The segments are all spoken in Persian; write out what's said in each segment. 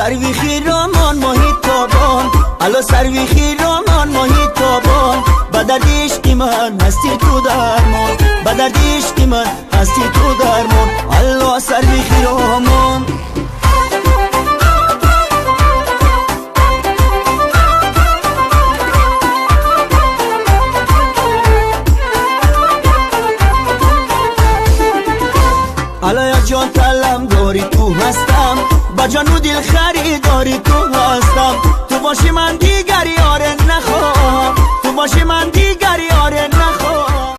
سروی خیرامان ماهی تابان الا سروی خیرامان ماهی تابان بدرد عشق من هستی تو درمان بدرد عشق من هستی تو درمان الا سروی خیرامان الا جان تلم داری تو هستم با جان و دل خریداری تو هستم تو باشی من دیگر یاره نخواهم تو باشی من دیگر یاره نخواهم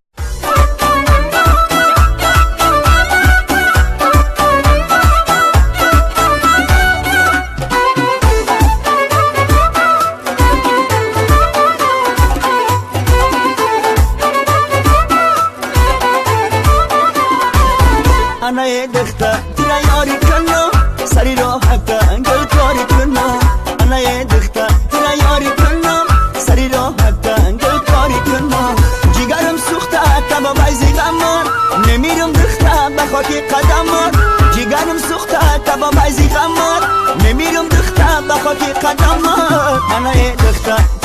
انا دخته تیرا یاری کنم سری راحت انگل کاری کنم انا دخته تیرا یاری کنم سری راحت انگل کاری کنم جیگرم سوخته تبا بایزی غمان نمیرم دخته بخاکی قدمان جیگرم سوخته تبا بایزی غمان نمیرم دخته بخاکی قدمان انا دخته